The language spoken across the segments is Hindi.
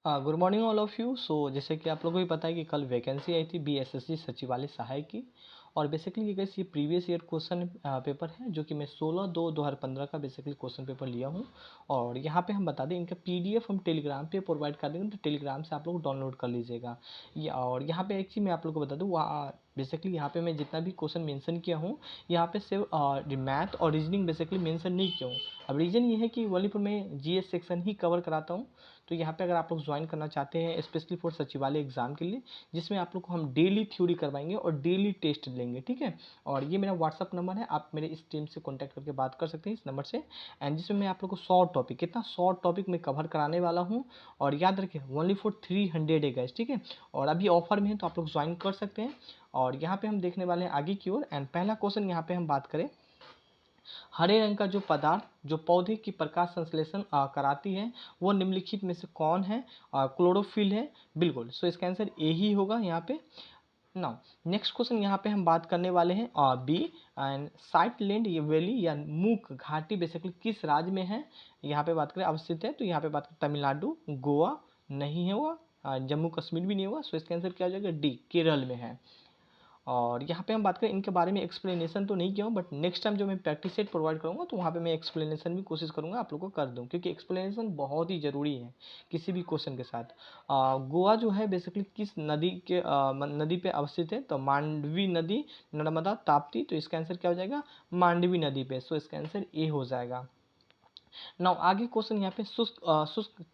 Good morning all of you. जैसे कि आप लोगों को भी पता है कि कल वैकेंसी आई थी बीएसएससी सचिवालय सहायक की। और बेसिकली ये प्रीवियस ईयर क्वेश्चन पेपर है जो कि मैं 16/2/2015 का बेसिकली क्वेश्चन पेपर लिया हूँ। और यहाँ पे हम बता दें इनका पीडीएफ हम टेलीग्राम पे प्रोवाइड कर देंगे, तो टेलीग्राम से आप लोग डाउनलोड कर लीजिएगा। और यहाँ पे एक चीज़ मैं आप लोग को बता दूँ, वहाँ बेसिकली यहाँ पे मैं जितना भी क्वेश्चन मेंशन किया हूँ, यहाँ पे सिर्फ मैथ और रीजनिंग बेसिकली मेंशन नहीं किया हूँ। अब रीज़न ये है कि वहीं पर मैं जीएस सेक्शन ही कवर कराता हूँ। तो यहाँ पे अगर आप लोग ज्वाइन करना चाहते हैं स्पेशली फॉर सचिवालय एग्जाम के लिए, जिसमें आप लोग को हम डेली थ्योरी करवाएंगे और डेली टेस्ट लेंगे, ठीक है। और ये मेरा व्हाट्सअप नंबर है, आप मेरे इस टीम से कॉन्टैक्ट करके बात कर सकते हैं इस नंबर से। एंड जिसमें मैं आप लोग को शॉर्ट टॉपिक, कितना शॉर्ट टॉपिक मैं कवर कराने वाला हूँ। और याद रखिए ओनली फॉर 300 है गाइस, ठीक है। और अभी ऑफर में है तो आप लोग ज्वाइन कर सकते हैं। और यहाँ पे हम देखने वाले हैं आगे की ओर। एंड पहला क्वेश्चन यहाँ पे हम बात करें, हरे रंग का जो पदार्थ जो पौधे की प्रकाश संश्लेषण कराती है वो निम्नलिखित में से कौन है? क्लोरोफिल है, बिल्कुल। सो इसका आंसर ए ही होगा यहाँ पे। नाउ नेक्स्ट क्वेश्चन यहाँ पे हम बात करने वाले हैं बी एंड साइटलैंड ये वैली या मूक घाटी बेसिकली किस राज्य में है? यहाँ पे बात करें अवस्थित है, तो यहाँ पे बात करें तमिलनाडु, गोवा नहीं है वो, जम्मू कश्मीर भी नहीं होगा। सो इसका आंसर क्या हो जाएगा? डी, केरल में है। और यहाँ पे हम बात करें इनके बारे में एक्सप्लेनेशन तो नहीं किया हूँ, बट नेक्स्ट टाइम जो मैं प्रैक्टिस सेट प्रोवाइड करूँगा तो वहाँ पे मैं एक्सप्लेनेशन भी कोशिश करूँगा आप लोगों को कर दूँ, क्योंकि एक्सप्लेनेशन बहुत ही ज़रूरी है किसी भी क्वेश्चन के साथ। गोवा जो है बेसिकली किस नदी के नदी पे अवस्थित है? तो मांडवी नदी, नर्मदा, ताप्ती। तो इसका आंसर क्या हो जाएगा? मांडवी नदी पे। सो इसका आंसर ए हो जाएगा। नाउ आगे क्वेश्चन यहाँ पे शुष्क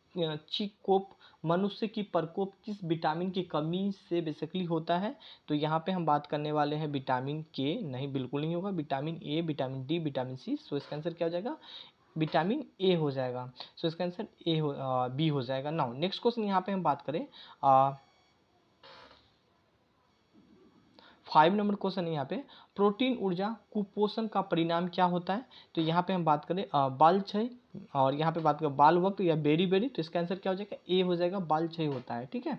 चीकोप मनुष्य की प्रकोप किस विटामिन की कमी से बेसिकली होता है? तो यहाँ पे हम बात करने वाले हैं विटामिन के, नहीं बिल्कुल नहीं होगा, vitamin A, vitamin D, vitamin C. So इसका आंसर क्या हो जाएगा? विटामिन ए हो जाएगा। सो इसका आंसर बी हो जाएगा। नाउ नेक्स्ट क्वेश्चन यहाँ पे हम बात करें 5 नंबर क्वेश्चन है यहाँ पे, प्रोटीन ऊर्जा कुपोषण का परिणाम क्या होता है? तो यहाँ पे हम बात करें बाल क्षय, और यहाँ पे बात करें बाल वक्त या बेरी बेरी। तो इसका आंसर क्या हो जाएगा? ए हो जाएगा, बाल क्षय होता है, ठीक है।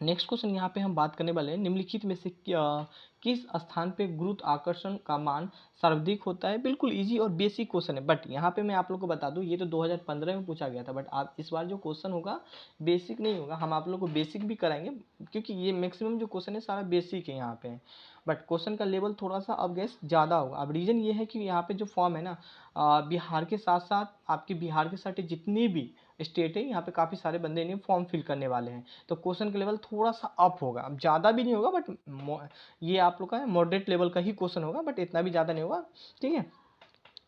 नेक्स्ट क्वेश्चन यहाँ पे हम बात करने वाले हैं निम्नलिखित में से किस स्थान पे गुरुत्वाकर्षण का मान सर्वाधिक होता है? बिल्कुल इजी और बेसिक क्वेश्चन है, बट यहाँ पे मैं आप लोग को बता दूँ ये तो 2015 में पूछा गया था, बट आप इस बार जो क्वेश्चन होगा बेसिक नहीं होगा, हम आप लोग को बेसिक भी कराएंगे, क्योंकि ये मैक्सिमम जो क्वेश्चन है सारा बेसिक है यहाँ पे। बट क्वेश्चन का लेवल थोड़ा सा अब गैस ज़्यादा होगा। अब रीज़न ये है कि यहाँ पे जो फॉर्म है ना, बिहार के साथ साथ आपकी बिहार के साथ जितनी भी स्टेट है यहाँ पे काफ़ी सारे बंदे ने फॉर्म फिल करने वाले हैं, तो क्वेश्चन का लेवल थोड़ा सा अप होगा। अब ज़्यादा भी नहीं होगा, बट ये आप लोग का मॉडरेट लेवल का ही क्वेश्चन होगा, बट इतना भी ज़्यादा नहीं होगा, ठीक है।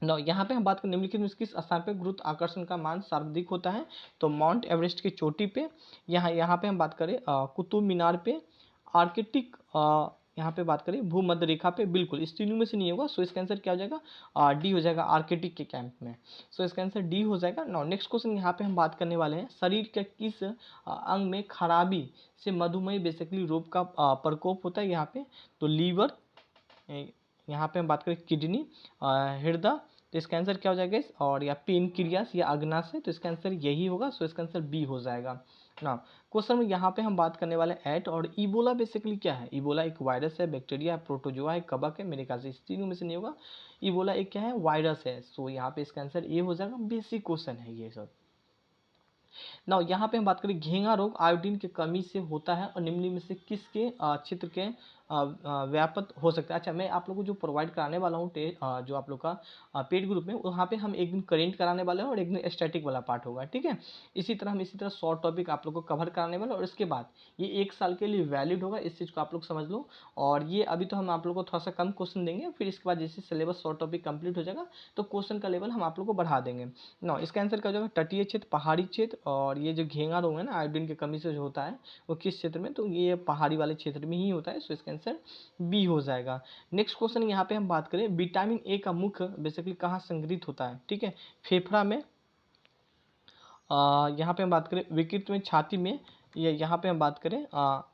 ना यहाँ पे हम बात करें निम्नलिखित में किस स्थान पे गुरुत्वाकर्षण का मान सर्वाधिक होता है? तो माउंट एवरेस्ट की चोटी पे, यहाँ पे हम बात करें कुतुब मीनार पे, आर्कटिक यहाँ पे बात करें भूमध्य रेखा पे, बिल्कुल इस तीनों में से नहीं होगा। सो इसका आंसर क्या हो जाएगा? डी हो जाएगा, आर्कटिक के कैंप में। सो इसका आंसर डी हो जाएगा। नाउ नेक्स्ट क्वेश्चन यहाँ पे हम बात करने वाले हैं, शरीर के किस अंग में खराबी से मधुमेह बेसिकली रोग का प्रकोप होता है? यहाँ पे तो लीवर, यहाँ पे हम बात करें किडनी, हृदय। तो इसका आंसर क्या हो जाएगा? और या पेनक्रियास या अग्नाशय। तो इसका आंसर यही होगा। सो इसका आंसर बी हो जाएगा ना। क्वेश्चन में यहाँ पे हम बात करने वाले हैं एट और इबोला बेसिकली क्या है? इबोला एक वायरस है, बैक्टीरिया है, प्रोटोजोआ है, कवक है, मेरे ख्याल से इस तीनों में से नहीं होगा। इबोला एक क्या है? वायरस है। सो यहाँ पे इसका आंसर ए हो जाएगा, बेसिक क्वेश्चन है ये सब। ना यहाँ पे हम बात करें घेंगा रोग आयोडीन की कमी से होता है और निम्न में से किसके क्षेत्र के व्यापक हो सकता है? अच्छा, मैं आप लोगों को जो प्रोवाइड कराने वाला हूँ जो आप लोग का पेड ग्रुप में, वहाँ पे हम एक दिन करेंट कराने वाले हैं और एक दिन स्टैटिक वाला पार्ट होगा, ठीक है। इसी तरह शॉर्ट टॉपिक आप लोग को कवर कराने वाले, और इसके बाद ये 1 साल के लिए वैलिड होगा, इस चीज़ को आप लोग समझ लो। और ये अभी तो हम आप लोग को थोड़ा सा कम क्वेश्चन देंगे, फिर इसके बाद जैसे सिलेबस शॉर्ट टॉपिक कंप्लीट हो जाएगा तो क्वेश्चन का लेवल हम आप लोग को बढ़ा देंगे। ना इसका आंसर क्या हो जाएगा? तटीय क्षेत्र, पहाड़ी क्षेत्र। और ये जो घेंगा रोग है ना आयोडीन की कमी से जो होता है वो किस क्षेत्र में? तो ये पहाड़ी वाले क्षेत्र में ही होता है। सो इसका आंसर बी हो जाएगा। नेक्स्ट क्वेश्चन यहाँ पे हम बात करें विटामिन ए का मुख्य बेसिकली कहाँ संग्रहित होता है? ठीक है, फेफड़ा में, यहाँ पे हम बात करें विकृत में, छाती में, या यहाँ पे हम बात करें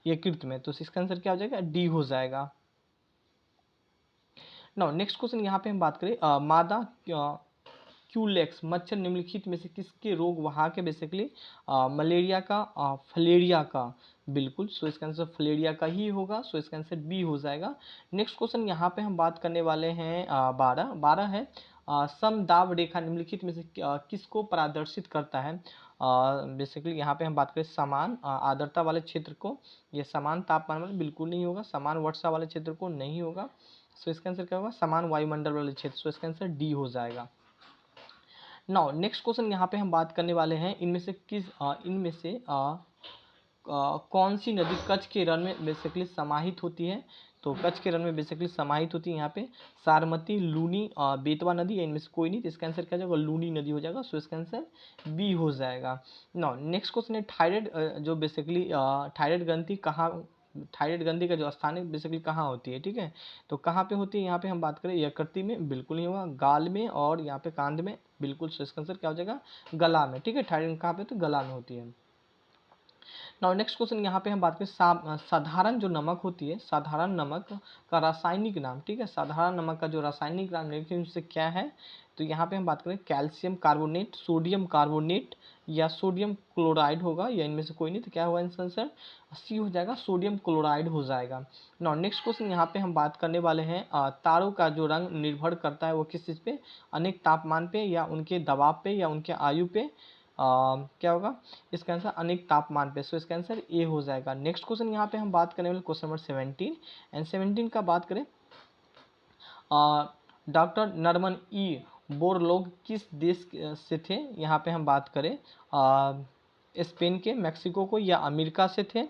यकृत में। तो इसका आंसर क्या हो जाएगा? डी हो जाएगा। नाउ नेक्स्ट क्वेश्चन यहाँ पे हम बात करें मादा क्यूलेक्स मच्छर निम्नलिखित में से किसके रोग वहाँ के बेसिकली मलेरिया का, फलेरिया का, बिल्कुल। सो इसका आंसर फलेरिया का ही होगा। सो इसका आंसर बी हो जाएगा। नेक्स्ट क्वेश्चन यहाँ पे हम बात करने वाले हैं 12 है समदाब रेखा निम्नलिखित में से किसको प्रदर्शित करता है? बेसिकली यहाँ पे हम बात करें समान आर्द्रता वाले क्षेत्र को, ये समान तापमान वाले बिल्कुल नहीं होगा, समान वर्षा वाले क्षेत्र को नहीं होगा। सो इसका आंसर क्या होगा, समान वायुमंडल वाले क्षेत्र। सो इसका आंसर डी हो जाएगा। नाउ नेक्स्ट क्वेश्चन यहाँ पे हम बात करने वाले हैं इनमें से कौन सी नदी कच्छ के रण में बेसिकली समाहित होती है। तो कच्छ के रण में बेसिकली समाहित होती है यहाँ पे सारमती, लूनी, बेतवा नदी, या इनमें से कोई नहीं। तो इसका आंसर क्या हो जाएगा, लूनी नदी हो जाएगा। सो इसका आंसर बी हो जाएगा। नाउ नेक्स्ट क्वेश्चन है थायराइड, जो बेसिकली थायराइड ग्रंथि का जो स्थान है बेसिकली कहाँ होती है, ठीक है। तो कहाँ पे होती है, यहाँ पे हम बात करें यकृत में बिल्कुल नहीं होगा, गाल में और यहाँ पे कांध में बिल्कुल। सो इसका आंसर क्या हो जाएगा, गला में, ठीक है। थायराइड कहाँ पे, तो गला में होती है। नाउ नेक्स्ट क्वेश्चन यहाँ पे हम बात करें साधारण जो नमक होती है, साधारण नमक का रासायनिक नाम, ठीक है। साधारण नमक का जो रासायनिक नाम लेकिन उससे क्या है, तो यहाँ पे हम बात करें कैल्शियम कार्बोनेट, सोडियम कार्बोनेट या सोडियम क्लोराइड होगा, या इनमें से कोई नहीं। तो क्या होगा इसका आंसर, सी हो जाएगा, सोडियम क्लोराइड हो जाएगा। नाउ नेक्स्ट क्वेश्चन यहाँ पे हम बात करने वाले हैं तारों का जो रंग निर्भर करता है वो किस चीज़ पे, अनेक तापमान पे या उनके दबाव पे या उनके आयु पे। क्या होगा इसका आंसर, अनेक तापमान पे। सो इसका आंसर ए हो जाएगा। नेक्स्ट क्वेश्चन यहाँ पे हम बात करने वाले क्वेश्चन नंबर 17 एंड 17 का बात करें, डॉक्टर नरमन ई बोरलोग किस देश से थे। यहाँ पे हम बात करें स्पेन के, मैक्सिको को या अमेरिका से थे,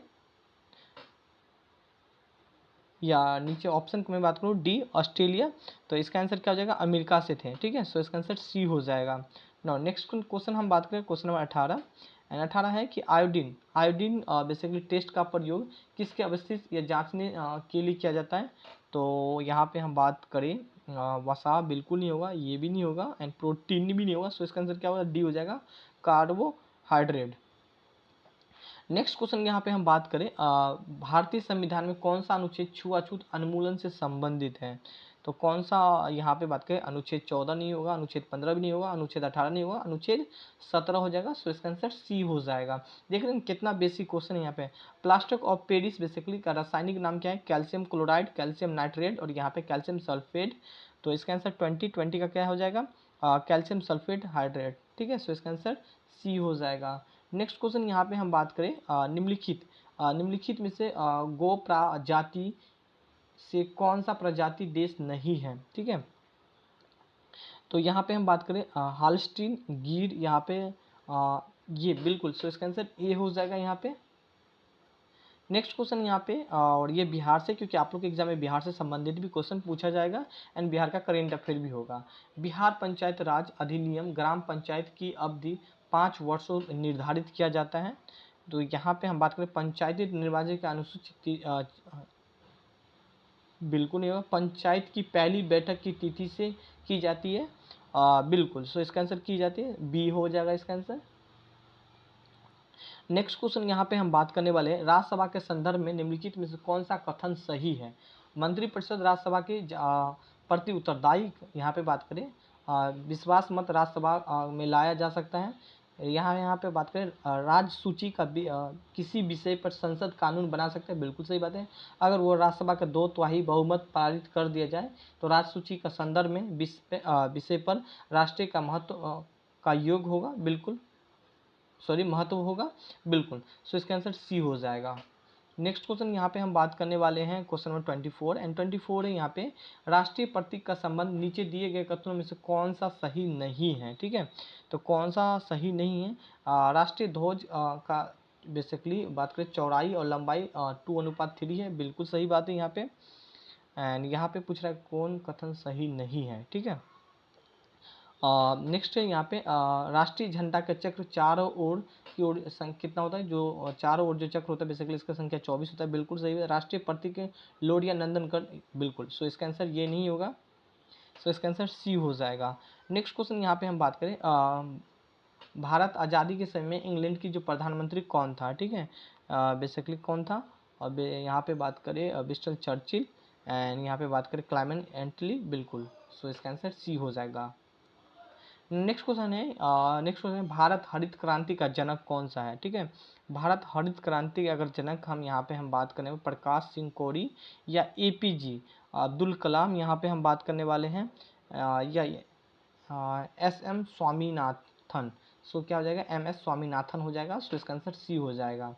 या नीचे ऑप्शन को मैं बात करूँ डी ऑस्ट्रेलिया। तो इसका आंसर क्या हो जाएगा, अमेरिका से थे, ठीक है। सो इसका आंसर सी हो जाएगा। नाउ नेक्स्ट क्वेश्चन हम बात करें क्वेश्चन नंबर 18 एंड 18 है कि आयोडीन बेसिकली टेस्ट का प्रयोग किसके अवस्थित या जांचने के लिए किया जाता है। तो यहाँ पे हम बात करें वसा बिल्कुल नहीं होगा, ये भी नहीं होगा एंड प्रोटीन भी नहीं होगा। सो इसका आंसर क्या होगा, डी हो जाएगा, कार्बोहाइड्रेट। नेक्स्ट क्वेश्चन यहाँ पे हम बात करें भारतीय संविधान में कौन सा अनुच्छेद छुआछूत उन्मूलन से संबंधित है। तो कौन सा यहाँ पे बात करें, अनुच्छेद 14 नहीं होगा, अनुच्छेद 15 भी नहीं होगा, अनुच्छेद 18 नहीं होगा, अनुच्छेद 17 हो जाएगा। सो इसका आंसर सी हो जाएगा। देख रहे हैं कितना बेसिक क्वेश्चन है यहाँ पे। प्लास्टर ऑफ पेरिस बेसिकली का रासायनिक नाम क्या है, कैल्शियम क्लोराइड, कैल्शियम नाइट्रेट और यहाँ पे कैल्शियम सल्फेट। तो इसका आंसर 2020 का क्या हो जाएगा, कैल्शियम सल्फेट हाइड्रेट, ठीक है। सो इसका आंसर सी हो जाएगा। नेक्स्ट क्वेश्चन यहाँ पे हम बात करें निम्नलिखित में से गो प्रजाति से कौन सा प्रजाति देश नहीं है, ठीक है। तो यहाँ पे हम बात करें हाल्स्टीन गीर, यहाँ पे ये बिल्कुल। सो इसका आंसर ए हो जाएगा यहाँ पे। नेक्स्ट क्वेश्चन यहाँ पे और ये बिहार से, क्योंकि आप लोग के एग्जाम में बिहार से संबंधित भी क्वेश्चन पूछा जाएगा एंड बिहार का करेंट अफेयर भी होगा। बिहार पंचायत राज अधिनियम ग्राम पंचायत की अवधि 5 वर्षों निर्धारित किया जाता है। तो यहाँ पे हम बात करें पंचायती निर्वाचन के अनुसूचित बिल्कुल नहीं होगा, पंचायत की पहली बैठक की तिथि से की जाती है बिल्कुल। सो इसका आंसर की जाती है, बी हो जाएगा इसका आंसर। नेक्स्ट क्वेश्चन यहाँ पे हम बात करने वाले हैं राज्यसभा के संदर्भ में निम्नलिखित में से कौन सा कथन सही है। मंत्रिपरिषद राज्यसभा के प्रति उत्तरदायी, यहाँ पे बात करें विश्वास मत राज्यसभा में लाया जा सकता है। यहाँ पे बात करें राज्य सूची का किसी विषय पर संसद कानून बना सकते हैं, बिल्कुल सही बात है। अगर वो राज्यसभा का 2/3 बहुमत पारित कर दिया जाए तो राज्य सूची का संदर्भ में विषय पर राष्ट्रीय का महत्व का योग होगा, बिल्कुल महत्व होगा, बिल्कुल। सो इसका आंसर सी हो जाएगा। नेक्स्ट क्वेश्चन यहाँ पे हम बात करने वाले हैं क्वेश्चन नंबर 24 एंड 24 है यहाँ पे राष्ट्रीय प्रतीक का संबंध नीचे दिए गए कथनों में से कौन सा सही नहीं है, ठीक है। तो कौन सा सही नहीं है, राष्ट्रीय ध्वज का बेसिकली बात करें चौड़ाई और लंबाई 2:3 है, बिल्कुल सही बात है यहाँ पे। एंड यहाँ पे पूछ रहा है कौन कथन सही नहीं है, ठीक है। नेक्स्ट है यहाँ पे राष्ट्रीय झंडा का चक्र चारों ओर की ओर कितना होता है, जो चारों ओर जो चक्र होता है बेसिकली इसका संख्या 24 होता है, बिल्कुल सही है। राष्ट्रीय प्रतीक लोरिया नंदनगढ़, बिल्कुल। सो इसका आंसर ये नहीं होगा। सो इसका आंसर सी हो जाएगा। नेक्स्ट क्वेश्चन यहाँ पे हम बात करें भारत आज़ादी के समय में इंग्लैंड की जो प्रधानमंत्री कौन था, ठीक है। बेसिकली कौन था, अब यहाँ पे बात करें विंस्टन चर्चिल एंड यहाँ पे बात करें क्लेमेंट एटली, बिल्कुल। सो इसका आंसर सी हो जाएगा। नेक्स्ट क्वेश्चन है भारत हरित क्रांति का जनक कौन सा है, ठीक है। भारत हरित क्रांति अगर जनक यहाँ पे हम बात करें प्रकाश सिंह कोरी या APJ अब्दुल कलाम, यहाँ पे हम बात करने वाले हैं या SM स्वामीनाथन। सो क्या हो जाएगा, MS स्वामीनाथन हो जाएगा। सो इसका आंसर सी हो जाएगा।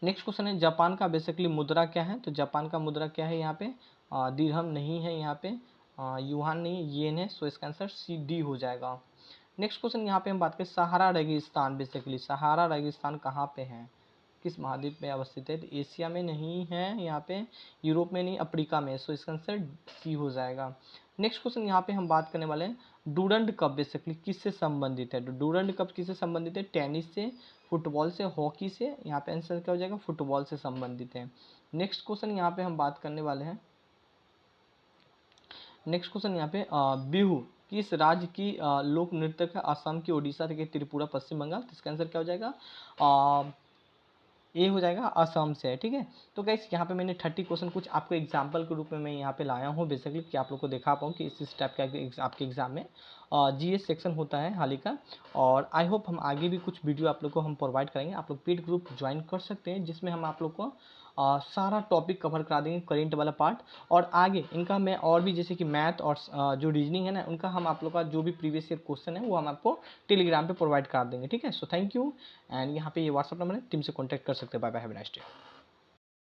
नेक्स्ट क्वेश्चन है जापान का बेसिकली मुद्रा क्या है, तो जापान का मुद्रा क्या है यहाँ पे, दिरहम नहीं है यहाँ पे, युआन नहीं है, येन है। सो इसका आंसर सी डी हो जाएगा। नेक्स्ट क्वेश्चन यहाँ पे हम बात करें सहारा रेगिस्तान, बेसिकली सहारा रेगिस्तान कहाँ पे है, किस महाद्वीप में अवस्थित है, तो एशिया में नहीं है यहाँ पे, यूरोप में नहीं, अफ्रीका में। सो इसका आंसर सी हो जाएगा। नेक्स्ट क्वेश्चन यहाँ पे हम बात करने वाले हैं डूरंड कप बेसिकली किससे संबंधित है, तो डूरंड कप किससे संबंधित है, टेनिस से, फुटबॉल से, हॉकी से। यहाँ पे आंसर क्या हो जाएगा, फुटबॉल से संबंधित है। नेक्स्ट क्वेश्चन यहाँ पे हम बात करने वाले हैं, नेक्स्ट क्वेश्चन यहाँ पे बिहू किस राज्य की लोक नृत्य है, असम की, उड़ीसा की, त्रिपुरा, पश्चिम बंगाल। तो इसका आंसर क्या हो जाएगा, ये हो जाएगा असम से है। ठीक है, तो गाइस यहाँ पे मैंने 30 क्वेश्चन कुछ आपको एग्जाम्पल के रूप में मैं यहाँ पे लाया हूँ बेसिकली, कि आप लोग को दिखा पाऊँ कि इस टाइप का आपके एग्जाम में GS सेक्शन होता है हाल ही का। और आई होप हम आगे भी कुछ वीडियो आप लोग को हम प्रोवाइड करेंगे, आप लोग पेड ग्रुप ज्वाइन कर सकते हैं, जिसमें हम आप लोग को सारा टॉपिक कवर करा देंगे, करेंट वाला पार्ट। और आगे इनका मैं और भी जैसे कि मैथ और जो रीजनिंग है ना, उनका हम आप लोग का जो भी प्रीवियस ईयर क्वेश्चन है वो हम आपको टेलीग्राम पे प्रोवाइड कर देंगे। ठीक है, सो थैंक यू। एंड यहाँ पे ये व्हाट्सअप नंबर है, टीम से कॉन्टैक्ट कर सकते हैं। Bye bye, have a nice day.